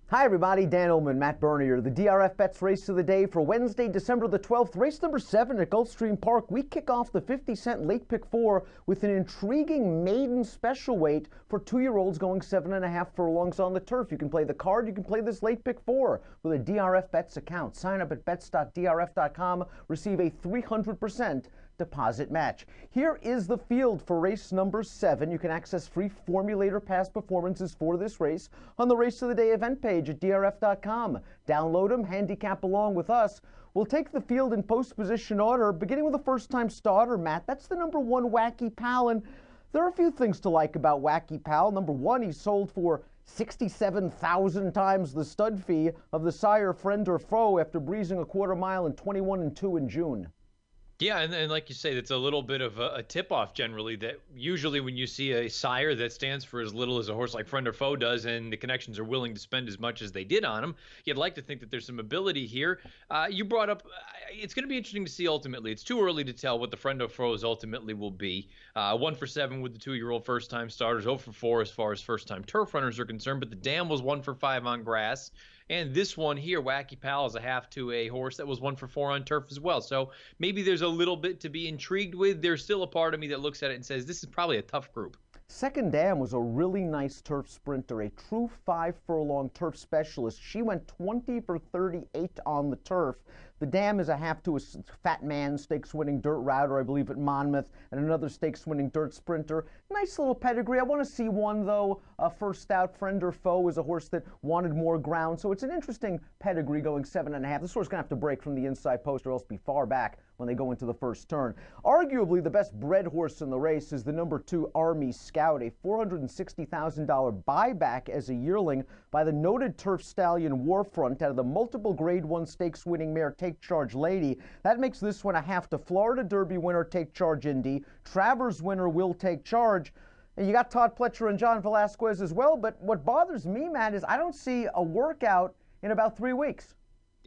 Hi everybody, Dan Illman and Matt Bernier. The DRF Bets Race of the Day for Wednesday, December the 12th. Race number 7 at Gulfstream Park. We kick off the 50-cent late pick 4 with an intriguing maiden special weight for 2-year-olds going 7.5 furlongs on the turf. You can play the card, you can play this late pick 4 with a DRF Bets account. Sign up at bets.drf.com, receive a 300% deposit match. Here is the field for race number 7. You can access free formulator past performances for this race on the Race of the Day event page at drf.com. Download them, handicap along with us. We'll take the field in post position order, beginning with the first time starter, Matt. That's the number 1 Wacky Pal, and there are a few things to like about Wacky Pal. Number 1, he sold for 67,000 times the stud fee of the sire Friend or Foe after breezing a quarter mile in 21-2 in June. Yeah, and like you say, that's a little bit of a tip-off generally that usually when you see a sire that stands for as little as a horse like Friend or Foe does and the connections are willing to spend as much as they did on him, you'd like to think that there's some ability here. You brought up, it's going to be interesting to see ultimately. It's too early to tell what the Friend or Foes ultimately will be. 1 for 7 with the 2-year-old first-time starters, 0 for 4 as far as first-time turf runners are concerned, but the Dam was 1 for 5 on grass. And this one here, Wacky Pal, is a half to a horse that was 1 for 4 on turf as well. So maybe there's a little bit to be intrigued with. There's still a part of me that looks at it and says this is probably a tough group. Second Dam was a really nice turf sprinter, a true 5-furlong turf specialist. She went 20 for 38 on the turf. The Dam is a half to a Fat Man stakes-winning dirt router, I believe, at Monmouth, and another stakes-winning dirt sprinter. Nice little pedigree. I want to see one, though. First out, Friend or Foe is a horse that wanted more ground, so it's an interesting pedigree going 7.5. This horse is going to have to break from the inside post or else be far back when they go into the first turn. Arguably, the best bred horse in the race is the number 2 Army Scout, a $460,000 buyback as a yearling by the noted turf stallion Warfront out of the multiple Grade 1 stakes-winning mare Take Charge Lady. That makes this one a half to Florida Derby winner Take Charge Indy, Travers winner Will Take Charge. And you got Todd Pletcher and John Velasquez as well, but what bothers me, Matt, is I don't see a workout in about 3 weeks.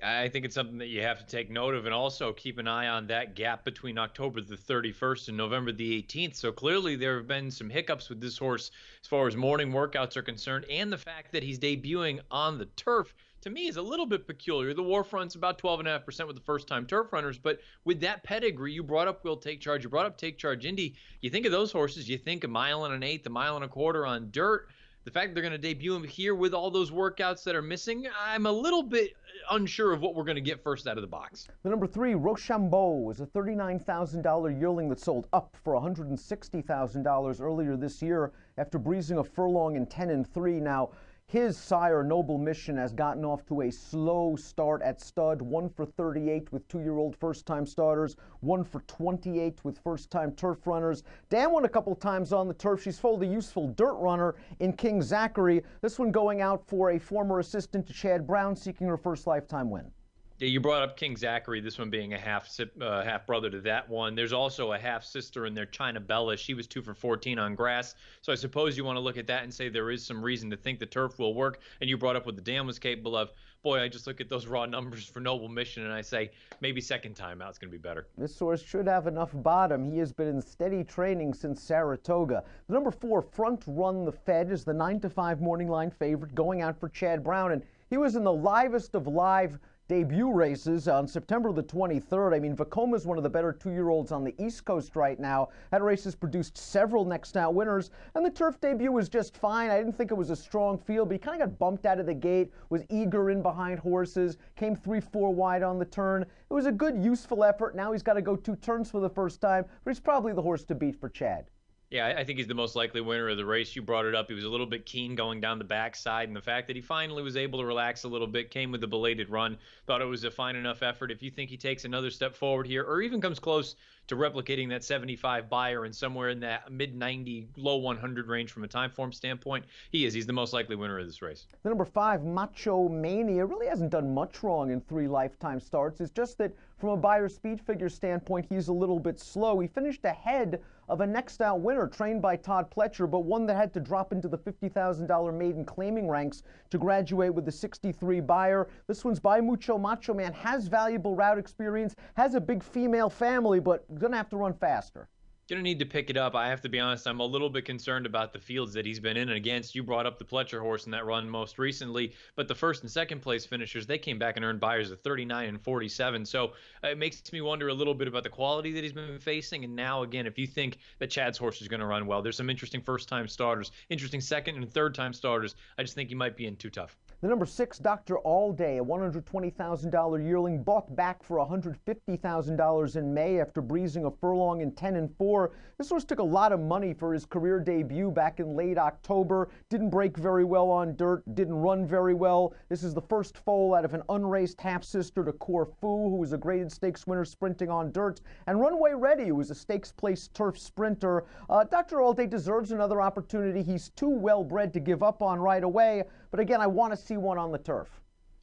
I think it's something that you have to take note of and also keep an eye on that gap between October the 31st and November the 18th. So clearly there have been some hiccups with this horse as far as morning workouts are concerned, and the fact that he's debuting on the turf to me is a little bit peculiar. The Warfront's about 12.5% with the first-time turf runners, but with that pedigree, you brought up Will Take Charge, you brought up Take Charge Indy. You think of those horses, you think 1 1/8, 1 1/4 on dirt. The fact that they're going to debut him here with all those workouts that are missing, I'm a little bit unsure of what we're going to get first out of the box. The number 3, Rochambeau, was a $39,000 yearling that sold up for $160,000 earlier this year after breezing a furlong in 10-3. Now, his sire, Noble Mission, has gotten off to a slow start at stud, 1 for 38 with 2-year-old first-time starters, 1 for 28 with first-time turf runners. Dan won a couple times on the turf. She's foaled a useful dirt runner in King Zachary. This one going out for a former assistant to Chad Brown, seeking her first lifetime win. Yeah, you brought up King Zachary, this one being a half brother to that one. There's also a half sister in there, China Bella. She was 2 for 14 on grass. So I suppose you want to look at that and say there is some reason to think the turf will work. And you brought up what the Dam was capable of. Boy, I just look at those raw numbers for Noble Mission and I say maybe second time out is going to be better. This horse should have enough bottom. He has been in steady training since Saratoga. The number 4, Front Run the Fed, is the 9-5 morning line favorite going out for Chad Brown. And he was in the livest of live debut races on September the 23rd. I mean, Vekoma is one of the better 2-year-olds on the East Coast right now. That race has produced several next out winners, and the turf debut was just fine. I didn't think it was a strong field, but he kind of got bumped out of the gate, was eager in behind horses, came 3-4 wide on the turn. It was a good, useful effort. Now he's got to go 2 turns for the first time, but he's probably the horse to beat for Chad. Yeah, I think he's the most likely winner of the race. You brought it up. He was a little bit keen going down the backside, and the fact that he finally was able to relax a little bit, came with a belated run, thought it was a fine enough effort. If you think he takes another step forward here, or even comes close to replicating that 75 buyer and somewhere in that mid-90, low 100 range from a time form standpoint, he's the most likely winner of this race. The number 5, Macho Mania, really hasn't done much wrong in 3 lifetime starts. It's just that from a buyer speed figure standpoint, he's a little bit slow. He finished ahead of a next out winner trained by Todd Pletcher, but one that had to drop into the $50,000 maiden claiming ranks to graduate with the 63 buyer. This one's by Mucho Macho Man, has valuable route experience, has a big female family, but gonna have to run faster. Gonna need to pick it up. I have to be honest, I'm a little bit concerned about the fields that he's been in and against. You brought up the Pletcher horse in that run most recently, but the first and second place finishers, they came back and earned buyers of 39 and 47. So it makes me wonder a little bit about the quality that he's been facing. And now, again, if you think that Chad's horse is going to run well, there's some interesting first-time starters, interesting second and third-time starters. I just think he might be in too tough. The number 6, Dr. Allday, a $120,000 yearling, bought back for $150,000 in May after breezing a furlong in 10 and 4. This horse took a lot of money for his career debut back in late October. Didn't break very well on dirt, didn't run very well. This is the first foal out of an unraced half-sister to Corfu, who was a graded stakes winner sprinting on dirt, and Runway Ready, who was a stakes-placed turf sprinter. Dr. Allday deserves another opportunity. He's too well-bred to give up on right away, but again, I want to see one on the turf.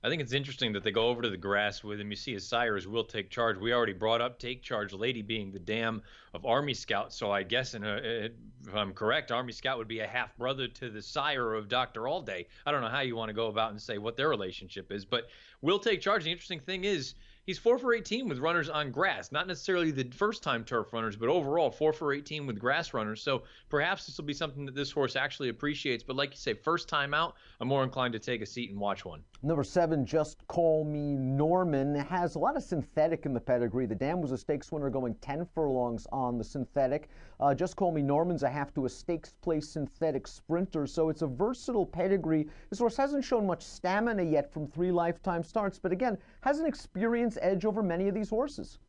I think it's interesting that they go over to the grass with him. You see his sires will take charge. We already brought up Take Charge Lady being the dam of Army Scout. So I guess, if I'm correct, Army Scout would be a half brother to the sire of Dr. Allday. I don't know how you want to go about and say what their relationship is, but will take charge. The interesting thing is, he's 4 for 18 with runners on grass, not necessarily the first-time turf runners, but overall 4 for 18 with grass runners. So perhaps this will be something that this horse actually appreciates. But like you say, first time out, I'm more inclined to take a seat and watch one. Number 7, Just Call Me Norman, has a lot of synthetic in the pedigree. The dam was a stakes winner going 10 furlongs on the synthetic. Just Call Me Norman's a half to a stakes place synthetic sprinter, so it's a versatile pedigree. This horse hasn't shown much stamina yet from 3 lifetime starts, but again, has an experience edge over many of these horses.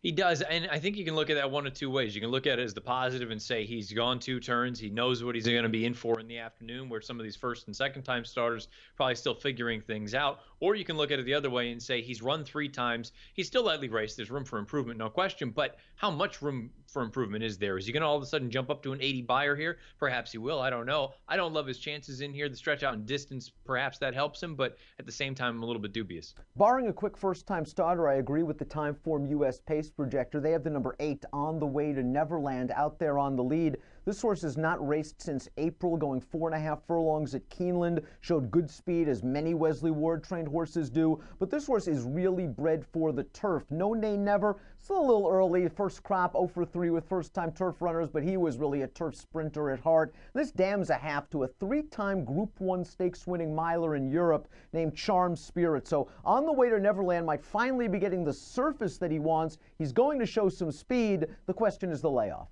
He does, and I think you can look at that one of two ways. You can look at it as the positive and say he's gone 2 turns. He knows what he's going to be in for in the afternoon, where some of these first and second time starters probably still figuring things out. Or you can look at it the other way and say he's run 3 times. He's still lightly raced. There's room for improvement, no question. But how much room for improvement is there? Is he going to all of a sudden jump up to an 80 buyer here? Perhaps he will. I don't know. I don't love his chances in here. The stretch out in distance, perhaps that helps him. But at the same time, I'm a little bit dubious. Barring a quick first-time starter, I agree with the Timeform U.S. pace projector. They have the number 8, On the Way to Neverland, out there on the lead. This horse has not raced since April, going 4.5 furlongs at Keeneland. Showed good speed, as many Wesley Ward-trained horses do. But this horse is really bred for the turf. No Nay Never, still a little early. First crop, 0 for 3 with first-time turf runners, but he was really a turf sprinter at heart. This dam's a half to a 3-time Group 1 stakes-winning miler in Europe named Charm Spirit. So On the Way to Neverland might finally be getting the surface that he wants. He's going to show some speed. The question is the layoff.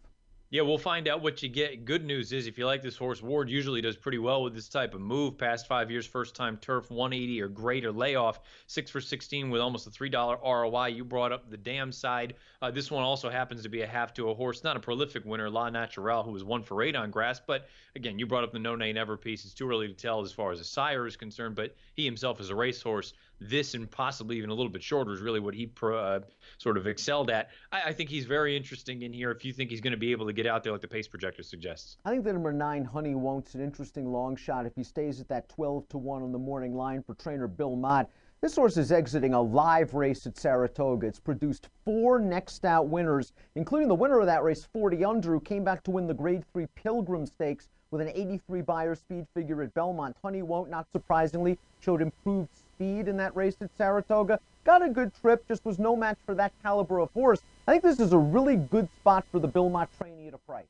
Yeah, we'll find out what you get. Good news is, if you like this horse, Ward usually does pretty well with this type of move. Past 5 years, first-time turf, 180 or greater layoff, 6 for 16 with almost a $3 ROI. You brought up the dam side. This one also happens to be a half to a horse, not a prolific winner, La Naturelle, who was 1 for 8 on grass. But again, you brought up the No Nay Never piece. It's too early to tell as far as a sire is concerned, but he himself is a racehorse. This and possibly even a little bit shorter is really what he sort of excelled at. I think he's very interesting in here if you think he's going to be able to get out there like the pace projector suggests. I think the number 9, Honey Won't's an interesting long shot if he stays at that 12 to 1 on the morning line for trainer Bill Mott. This horse is exiting a live race at Saratoga. It's produced 4 next out winners, including the winner of that race, 40 under, who came back to win the Grade 3 Pilgrim Stakes with an 83 buyer speed figure at Belmont. Honey Won't, not surprisingly, showed improved speed in that race at Saratoga. Got a good trip, just was no match for that caliber of horse. I think this is a really good spot for the Bill Mott trainee at a price.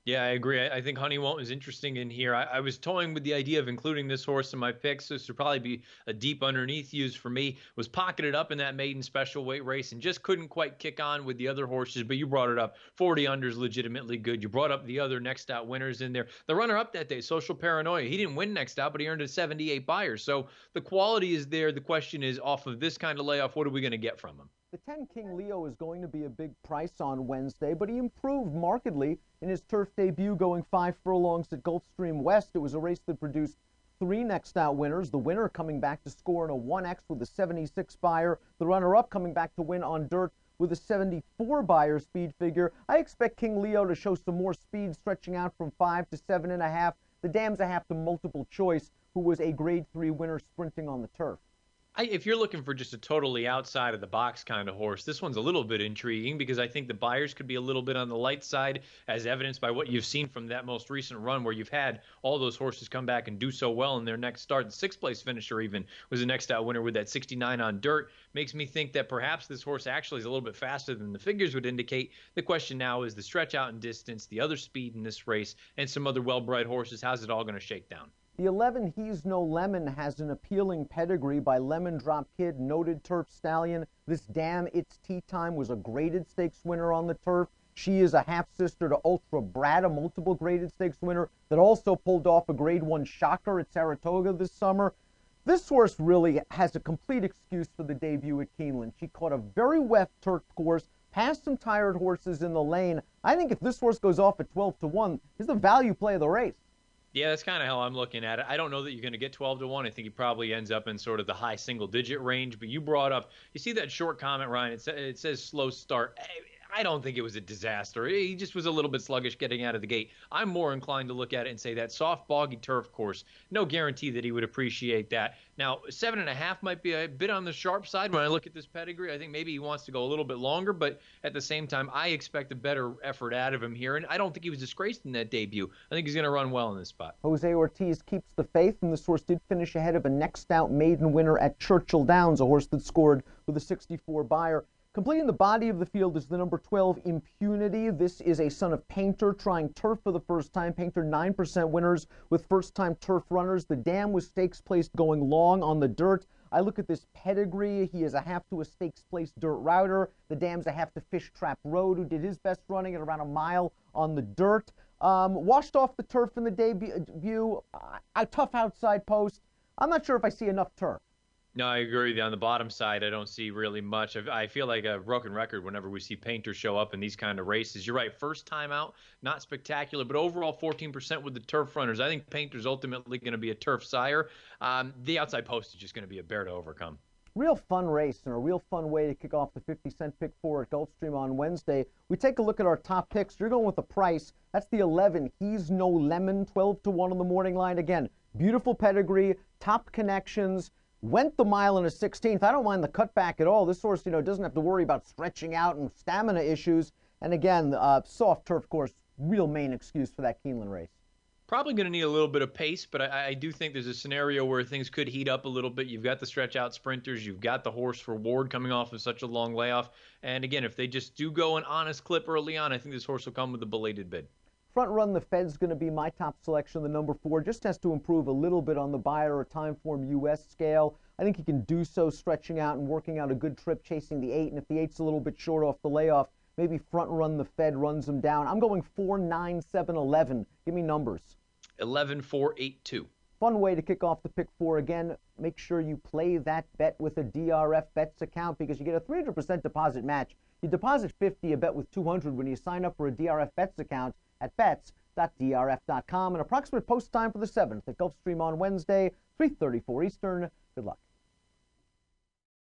Yeah, I agree. I think Honey Won't is interesting in here. I was toying with the idea of including this horse in my picks. This would probably be a deep underneath use for me. Was pocketed up in that maiden special weight race and just couldn't quite kick on with the other horses, but you brought it up. 40 under is legitimately good. You brought up the other next out winners in there. The runner-up that day, Social Paranoia, he didn't win next out, but he earned a 78 buyer. So the quality is there. The question is, off of this kind of layoff, what are we going to get from him? The 10 King Leo is going to be a big price on Wednesday, but he improved markedly in his turf debut, going 5 furlongs at Gulfstream West. It was a race that produced 3 next out winners. The winner coming back to score in a 1X with a 76 buyer. The runner-up coming back to win on dirt with a 74 buyer speed figure. I expect King Leo to show some more speed, stretching out from 5 to 7.5. The dam's a half to multiple choice, who was a Grade 3 winner sprinting on the turf. If you're looking for just a totally outside of the box kind of horse, this one's a little bit intriguing because I think the buyers could be a little bit on the light side, as evidenced by what you've seen from that most recent run where you've had all those horses come back and do so well in their next start. The sixth place finisher even was the next out winner with that 69 on dirt. Makes me think that perhaps this horse actually is a little bit faster than the figures would indicate. The question now is the stretch out in distance, the other speed in this race, and some other well-bred horses. How's it all going to shake down? The 11 He's No Lemon has an appealing pedigree by Lemon Drop Kid, noted turf stallion. This Damn It's Tea Time was a graded stakes winner on the turf. She is a half-sister to Ultra Brad, a multiple graded stakes winner that also pulled off a grade 1 shocker at Saratoga this summer. This horse really has a complete excuse for the debut at Keeneland. She caught a very wet turf course, passed some tired horses in the lane. I think if this horse goes off at 12-1, is the value play of the race. Yeah, that's kind of how I'm looking at it. I don't know that you're going to get 12-1. I think he probably ends up in sort of the high single-digit range. But you brought up, you see that short comment, Ryan? It says slow start. I don't think it was a disaster. He just was a little bit sluggish getting out of the gate. I'm more inclined to look at it and say that soft, boggy turf course, no guarantee that he would appreciate that. Now, 7.5 might be a bit on the sharp side when I look at this pedigree. I think maybe he wants to go a little bit longer, but at the same time, I expect a better effort out of him here, and I don't think he was disgraced in that debut. I think he's going to run well in this spot. Jose Ortiz keeps the faith, and this horse did finish ahead of a next out maiden winner at Churchill Downs, a horse that scored with a 64 buyer. Completing the body of the field is the number 12, Impunity. This is a son of Painter trying turf for the first time. Painter 9% winners with first-time turf runners. The Dam was stakes placed going long on the dirt. I look at this pedigree. He is a half to a stakes placed dirt router. The Dam's a half to Fish Trap Road, who did his best running at around a mile on the dirt. Washed off the turf in the debut. A tough outside post. I'm not sure if I see enough turf. No, I agree with you. On the bottom side, I don't see really much. I feel like a broken record whenever we see Painter show up in these kind of races. You're right, first time out, not spectacular, but overall 14% with the turf runners. I think Painter's ultimately going to be a turf sire. The outside post is just going to be a bear to overcome. Real fun race and a real fun way to kick off the 50-cent pick four at Gulfstream on Wednesday. We take a look at our top picks. You're going with the price. That's the 11, He's No Lemon, 12-1 on the morning line. Again, beautiful pedigree, top connections. Went the mile in a 16th. I don't mind the cutback at all. This horse, doesn't have to worry about stretching out and stamina issues. And again, soft turf course, real main excuse for that Keeneland race. Probably going to need a little bit of pace, but I do think there's a scenario where things could heat up a little bit. You've got the stretch out sprinters. You've got the horse for Ward coming off of such a long layoff. And again, if they just do go an honest clip early on, I think this horse will come with a belated bid. Front Run the Fed's going to be my top selection. The number 4 just has to improve a little bit on the buyer or time form US scale. I think he can do so stretching out and working out a good trip chasing the 8. And if the 8's a little bit short off the layoff, maybe Front Run the Fed runs him down. I'm going 4, 9, 7, 11. Give me numbers. 11, 4, 8, 2. Fun way to kick off the pick 4. Again, make sure you play that bet with a DRF Bets account because you get a 300% deposit match. You deposit 50, you bet with 200 when you sign up for a DRF Bets account at bets.drf.com. An approximate post time for the 7th at Gulfstream on Wednesday, 3:34 Eastern. Good luck.